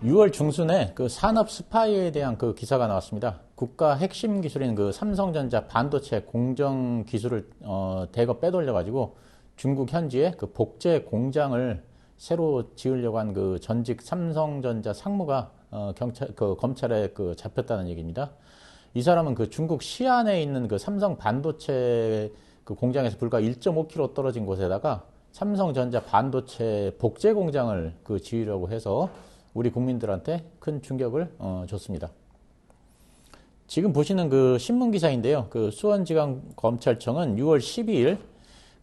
6월 중순에 그 산업 스파이에 대한 그 기사가 나왔습니다. 국가 핵심 기술인 그 삼성전자 반도체 공정 기술을 대거 빼돌려가지고 중국 현지에 그 복제 공장을 새로 지으려고 한 그 전직 삼성전자 상무가 검찰에 그 잡혔다는 얘기입니다. 이 사람은 그 중국 시안에 있는 그 삼성 반도체 그 공장에서 불과 1.5km 떨어진 곳에다가 삼성전자 반도체 복제 공장을 그 지으려고 해서 우리 국민들한테 큰 충격을 줬습니다. 지금 보시는 그 신문 기사인데요. 그 수원지방검찰청은 6월 12일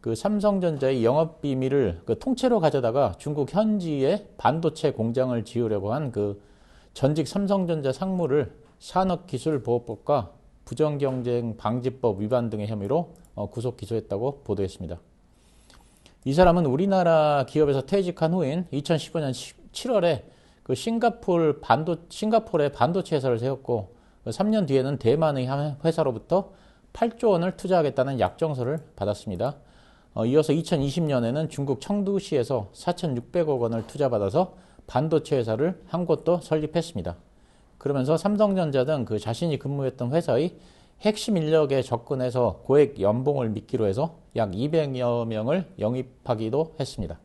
그 삼성전자의 영업 비밀을 그 통째로 가져다가 중국 현지에 반도체 공장을 지으려고 한 그 전직 삼성전자 상무를 산업기술보호법과 부정경쟁 방지법 위반 등의 혐의로 구속 기소했다고 보도했습니다. 이 사람은 우리나라 기업에서 퇴직한 후인 2015년 7월에 그 싱가포르에 반도체 회사를 세웠고 3년 뒤에는 대만의 한 회사로부터 8조 원을 투자하겠다는 약정서를 받았습니다. 이어서 2020년에는 중국 청두시에서 4,600억 원을 투자받아서 반도체 회사를 한 곳도 설립했습니다. 그러면서 삼성전자 등 그 자신이 근무했던 회사의 핵심 인력에 접근해서 고액 연봉을 미끼로 해서 약 200여 명을 영입하기도 했습니다.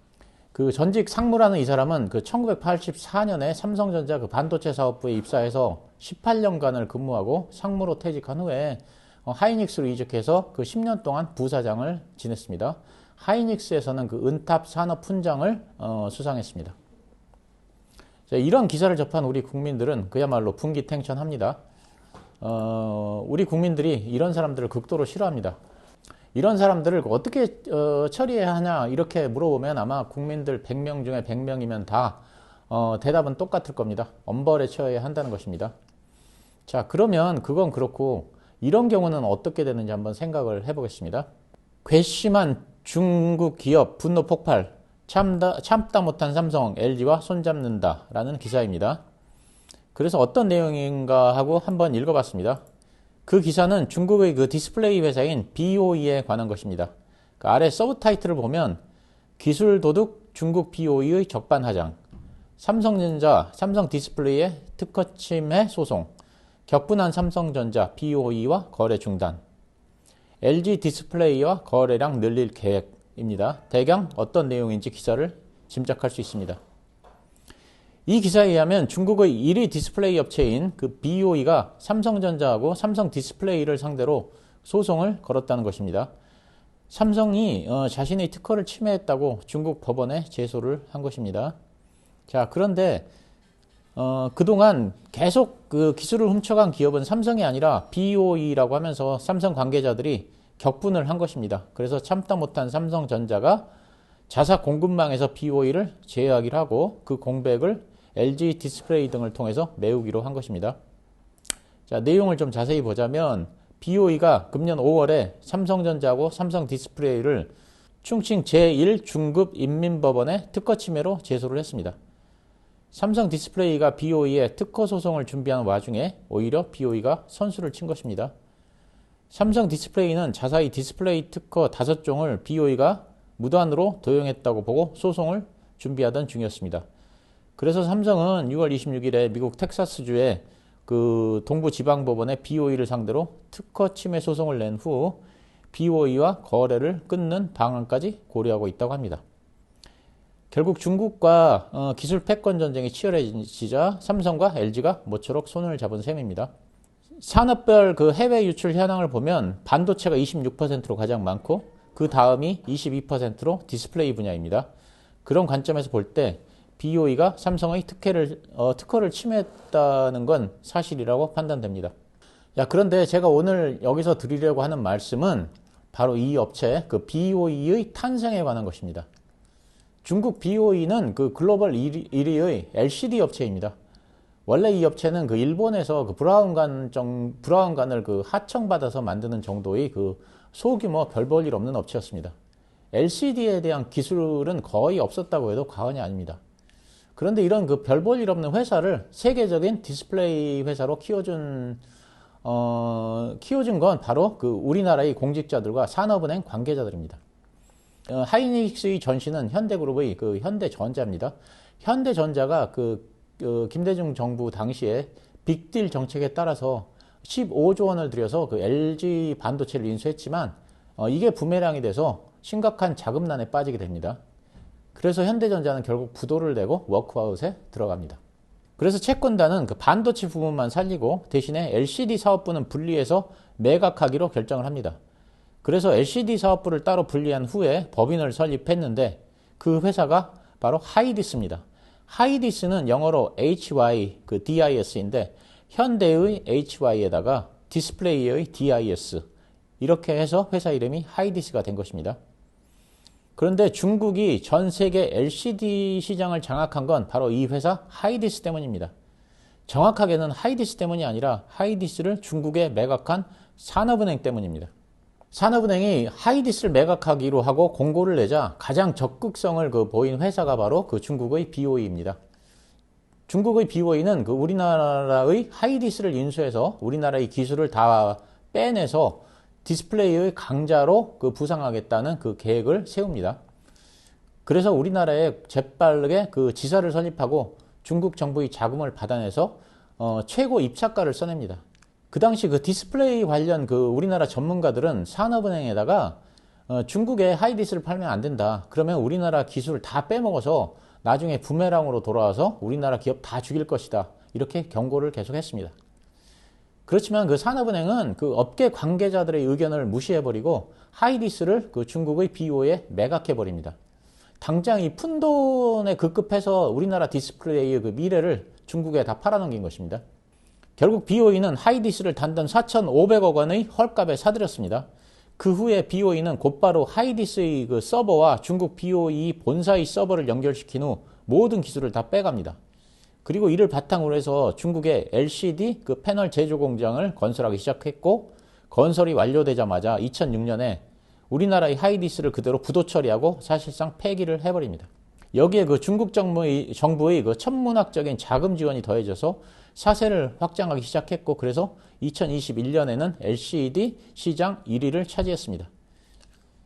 그 전직 상무라는 이 사람은 그 1984년에 삼성전자 그 반도체 사업부에 입사해서 18년간을 근무하고 상무로 퇴직한 후에 하이닉스로 이직해서 그 10년 동안 부사장을 지냈습니다. 하이닉스에서는 그 은탑 산업 훈장을 수상했습니다. 자, 이런 기사를 접한 우리 국민들은 그야말로 분기탱천합니다. 우리 국민들이 이런 사람들을 극도로 싫어합니다. 이런 사람들을 어떻게 처리해야 하냐 이렇게 물어보면 아마 국민들 100명 중에 100명이면 다 대답은 똑같을 겁니다. 엄벌에 처해야 한다는 것입니다. 자, 그러면 그건 그렇고 이런 경우는 어떻게 되는지 한번 생각을 해보겠습니다. 괘씸한 중국 기업 분노 폭발, 참다 못한 삼성, LG와 손잡는다 라는 기사입니다. 그래서 어떤 내용인가 하고 한번 읽어봤습니다. 그 기사는 중국의 그 디스플레이 회사인 BOE에 관한 것입니다. 그 아래 서브 타이틀을 보면 기술 도둑 중국 BOE의 적반하장, 삼성전자, 삼성 디스플레이의 특허 침해 소송, 격분한 삼성전자 BOE와 거래 중단, LG 디스플레이와 거래량 늘릴 계획입니다. 대강 어떤 내용인지 기사를 짐작할 수 있습니다. 이 기사에 의하면 중국의 1위 디스플레이 업체인 그 BOE가 삼성전자하고 삼성 디스플레이를 상대로 소송을 걸었다는 것입니다. 삼성이 자신의 특허를 침해했다고 중국 법원에 제소를 한 것입니다. 자, 그런데 그동안 계속 그 기술을 훔쳐간 기업은 삼성이 아니라 BOE라고 하면서 삼성 관계자들이 격분을 한 것입니다. 그래서 참다 못한 삼성전자가 자사 공급망에서 BOE를 제어하기로 하고 그 공백을 LG 디스플레이 등을 통해서 메우기로 한 것입니다. 자, 내용을 좀 자세히 보자면 BOE가 금년 5월에 삼성전자하고 삼성 디스플레이를 충칭 제1중급 인민법원에 특허 침해로 제소를 했습니다. 삼성 디스플레이가 BOE에 특허 소송을 준비하는 와중에 오히려 BOE가 선수를 친 것입니다. 삼성 디스플레이는 자사의 디스플레이 특허 5종을 BOE가 무단으로 도용했다고 보고 소송을 준비하던 중이었습니다. 그래서 삼성은 6월 26일에 미국 텍사스주의 그 동부지방법원에 BOE를 상대로 특허 침해 소송을 낸 후 BOE와 거래를 끊는 방안까지 고려하고 있다고 합니다. 결국 중국과 기술 패권 전쟁이 치열해지자 삼성과 LG가 모처럼 손을 잡은 셈입니다. 산업별 그 해외 유출 현황을 보면 반도체가 26%로 가장 많고 그 다음이 22%로 디스플레이 분야입니다. 그런 관점에서 볼 때 BOE가 삼성의 특허를 침해했다는 건 사실이라고 판단됩니다. 자, 그런데 제가 오늘 여기서 드리려고 하는 말씀은 바로 이 업체 그 BOE의 탄생에 관한 것입니다. 중국 BOE는 그 글로벌 1위의 LCD 업체입니다. 원래 이 업체는 그 일본에서 그 브라운관을 그 하청받아서 만드는 정도의 그 소규모 별 볼 일 없는 업체였습니다. LCD에 대한 기술은 거의 없었다고 해도 과언이 아닙니다. 그런데 이런 그 별 볼 일 없는 회사를 세계적인 디스플레이 회사로 키워준 건 바로 그 우리나라의 공직자들과 산업은행 관계자들입니다. 하이닉스의 전신은 현대그룹의 그 현대전자입니다. 현대전자가 그 김대중 정부 당시에 빅딜 정책에 따라서 15조 원을 들여서 그 LG 반도체를 인수했지만 이게 부메랑이 돼서 심각한 자금난에 빠지게 됩니다. 그래서 현대전자는 결국 부도를 내고 워크아웃에 들어갑니다. 그래서 채권단은 그 반도체 부분만 살리고 대신에 LCD 사업부는 분리해서 매각하기로 결정을 합니다. 그래서 LCD 사업부를 따로 분리한 후에 법인을 설립했는데 그 회사가 바로 하이디스입니다. 하이디스는 영어로 HY, 그 DIS인데 현대의 HY에다가 디스플레이의 DIS 이렇게 해서 회사 이름이 하이디스가 된 것입니다. 그런데 중국이 전 세계 LCD 시장을 장악한 건 바로 이 회사 하이디스 때문입니다. 정확하게는 하이디스 때문이 아니라 하이디스를 중국에 매각한 산업은행 때문입니다. 산업은행이 하이디스를 매각하기로 하고 공고를 내자 가장 적극성을 보인 회사가 바로 그 중국의 BOE입니다. 중국의 BOE는 그 우리나라의 하이디스를 인수해서 우리나라의 기술을 다 빼내서 디스플레이의 강자로 그 부상하겠다는 그 계획을 세웁니다. 그래서 우리나라에 재빠르게 그 지사를 설립하고 중국 정부의 자금을 받아내서 최고 입찰가를 써냅니다. 그 당시 그 디스플레이 관련 그 우리나라 전문가들은 산업은행에다가 중국에 하이디스를 팔면 안 된다. 그러면 우리나라 기술을 다 빼먹어서 나중에 부메랑으로 돌아와서 우리나라 기업 다 죽일 것이다. 이렇게 경고를 계속했습니다. 그렇지만 그 산업은행은 그 업계 관계자들의 의견을 무시해버리고 하이디스를 그 중국의 BO에 매각해버립니다. 당장 이 푼돈에 급급해서 우리나라 디스플레이의 그 미래를 중국에 다 팔아넘긴 것입니다. 결국 BOE는 하이디스를 단돈 4,500억 원의 헐값에 사들였습니다. 그 후에 BOE는 곧바로 하이디스의 그 서버와 중국 BOE 본사의 서버를 연결시킨 후 모든 기술을 다 빼갑니다. 그리고 이를 바탕으로 해서 중국의 LCD 그 패널 제조 공장을 건설하기 시작했고 건설이 완료되자마자 2006년에 우리나라의 하이디스를 그대로 부도 처리하고 사실상 폐기를 해버립니다. 여기에 그 중국 정부의 그 천문학적인 자금 지원이 더해져서 사세를 확장하기 시작했고 그래서 2021년에는 LCD 시장 1위를 차지했습니다.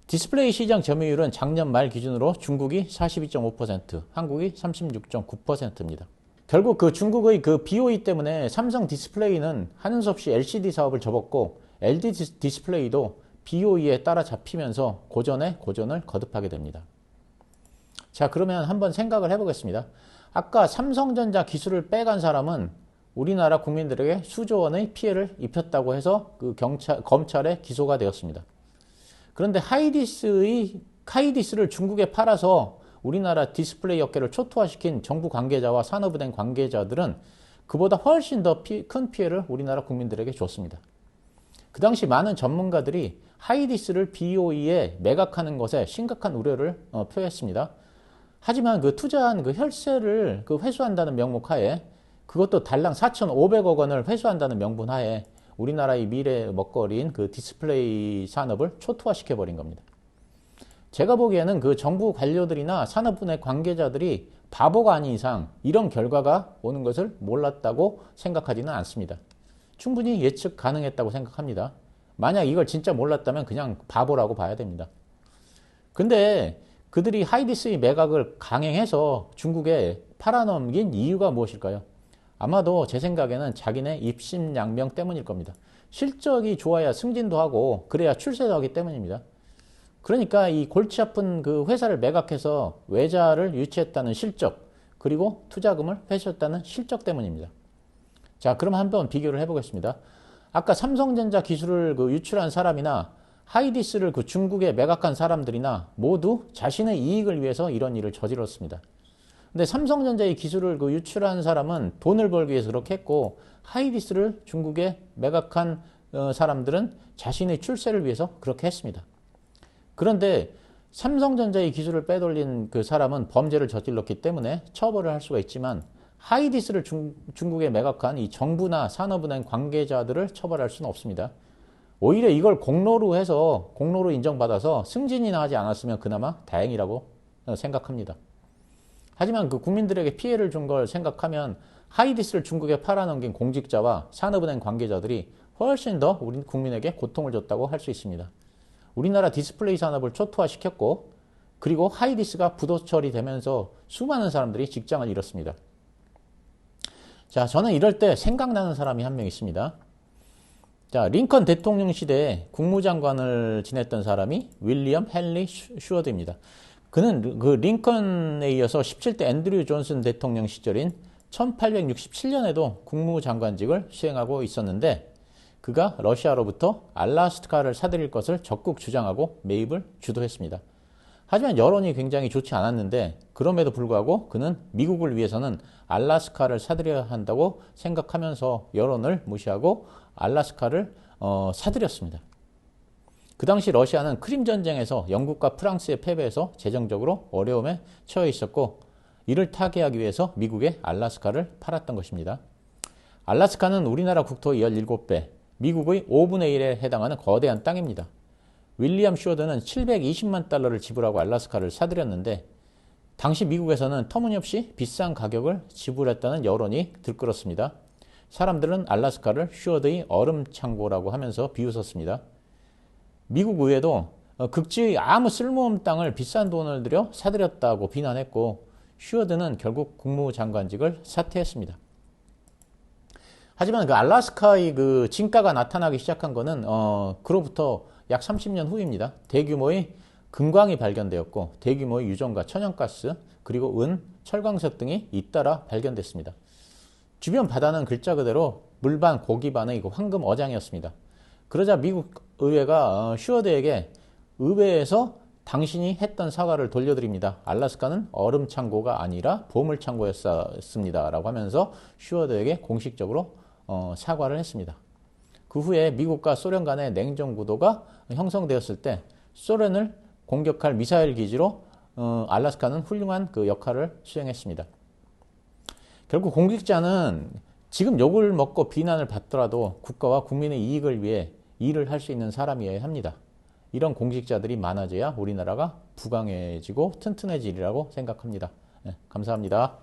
디스플레이 시장 점유율은 작년 말 기준으로 중국이 42.5%, 한국이 36.9%입니다. 결국 그 중국의 그 BOE 때문에 삼성 디스플레이는 하는 수 없이 LCD 사업을 접었고 LG 디스플레이도 BOE에 따라잡히면서 고전에 고전을 거듭하게 됩니다. 자, 그러면 한번 생각을 해보겠습니다. 아까 삼성전자 기술을 빼간 사람은 우리나라 국민들에게 수조 원의 피해를 입혔다고 해서 그 검찰에 기소가 되었습니다. 그런데 하이디스를 중국에 팔아서 우리나라 디스플레이 업계를 초토화시킨 정부 관계자와 산업은행 관계자들은 그보다 훨씬 더 큰 피해를 우리나라 국민들에게 줬습니다. 그 당시 많은 전문가들이 하이디스를 BOE에 매각하는 것에 심각한 우려를 표했습니다. 하지만 그 투자한 그 혈세를 그 회수한다는 명목 하에 그것도 달랑 4,500억 원을 회수한다는 명분 하에 우리나라의 미래 먹거리인 그 디스플레이 산업을 초토화시켜버린 겁니다. 제가 보기에는 그 정부 관료들이나 산업분의 관계자들이 바보가 아닌 이상 이런 결과가 오는 것을 몰랐다고 생각하지는 않습니다. 충분히 예측 가능했다고 생각합니다. 만약 이걸 진짜 몰랐다면 그냥 바보라고 봐야 됩니다. 근데 그들이 하이디스의 매각을 강행해서 중국에 팔아넘긴 이유가 무엇일까요? 아마도 제 생각에는 자기네 입심양명 때문일 겁니다. 실적이 좋아야 승진도 하고 그래야 출세도 하기 때문입니다. 그러니까 이 골치 아픈 그 회사를 매각해서 외자를 유치했다는 실적 그리고 투자금을 회수했다는 실적 때문입니다. 자, 그럼 한번 비교를 해보겠습니다. 아까 삼성전자 기술을 그 유출한 사람이나 하이디스를 그 중국에 매각한 사람들이나 모두 자신의 이익을 위해서 이런 일을 저질렀습니다. 근데 삼성전자의 기술을 그 유출한 사람은 돈을 벌기 위해서 그렇게 했고 하이디스를 중국에 매각한 사람들은 자신의 출세를 위해서 그렇게 했습니다. 그런데 삼성전자의 기술을 빼돌린 그 사람은 범죄를 저질렀기 때문에 처벌을 할 수가 있지만 하이디스를 중국에 매각한 이 정부나 산업은행 관계자들을 처벌할 수는 없습니다. 오히려 이걸 공로로 해서 공로로 인정받아서 승진이나 하지 않았으면 그나마 다행이라고 생각합니다. 하지만 그 국민들에게 피해를 준 걸 생각하면 하이디스를 중국에 팔아넘긴 공직자와 산업은행 관계자들이 훨씬 더 우리 국민에게 고통을 줬다고 할 수 있습니다. 우리나라 디스플레이 산업을 초토화시켰고 그리고 하이디스가 부도 처리되면서 수많은 사람들이 직장을 잃었습니다. 자, 저는 이럴 때 생각나는 사람이 한 명 있습니다. 자, 링컨 대통령 시대에 국무장관을 지냈던 사람이 윌리엄 헨리 슈어드입니다. 그는 그 링컨에 이어서 17대 앤드류 존슨 대통령 시절인 1867년에도 국무장관직을 수행하고 있었는데 그가 러시아로부터 알라스카를 사들일 것을 적극 주장하고 매입을 주도했습니다. 하지만 여론이 굉장히 좋지 않았는데 그럼에도 불구하고 그는 미국을 위해서는 알라스카를 사들여야 한다고 생각하면서 여론을 무시하고 알라스카를 사들였습니다. 그 당시 러시아는 크림 전쟁에서 영국과 프랑스에 패배해서 재정적으로 어려움에 처해 있었고 이를 타개하기 위해서 미국에 알라스카를 팔았던 것입니다. 알라스카는 우리나라 국토의 17배, 미국의 5분의 1에 해당하는 거대한 땅입니다. 윌리엄 슈어드는 720만 달러를 지불하고 알라스카를 사들였는데 당시 미국에서는 터무니없이 비싼 가격을 지불했다는 여론이 들끓었습니다. 사람들은 알라스카를 슈어드의 얼음 창고라고 하면서 비웃었습니다. 미국 의회도 극지의 아무 쓸모없는 땅을 비싼 돈을 들여 사들였다고 비난했고 슈어드는 결국 국무장관직을 사퇴했습니다. 하지만 그 알라스카의 그 진가가 나타나기 시작한 것은 그로부터 약 30년 후입니다. 대규모의 금광이 발견되었고 대규모의 유전과 천연가스 그리고 은, 철광석 등이 잇따라 발견됐습니다. 주변 바다는 글자 그대로 물반 고기반의 황금 어장이었습니다. 그러자 미국 의회가 슈어드에게 의회에서 당신이 했던 사과를 돌려드립니다. 알라스카는 얼음 창고가 아니라 보물 창고였습니다. 라고 하면서 슈어드에게 공식적으로 사과를 했습니다. 그 후에 미국과 소련 간의 냉전 구도가 형성되었을 때 소련을 공격할 미사일 기지로 알라스카는 훌륭한 그 역할을 수행했습니다. 결국 공직자는 지금 욕을 먹고 비난을 받더라도 국가와 국민의 이익을 위해 일을 할 수 있는 사람이어야 합니다. 이런 공직자들이 많아져야 우리나라가 부강해지고 튼튼해지리라고 생각합니다. 네, 감사합니다.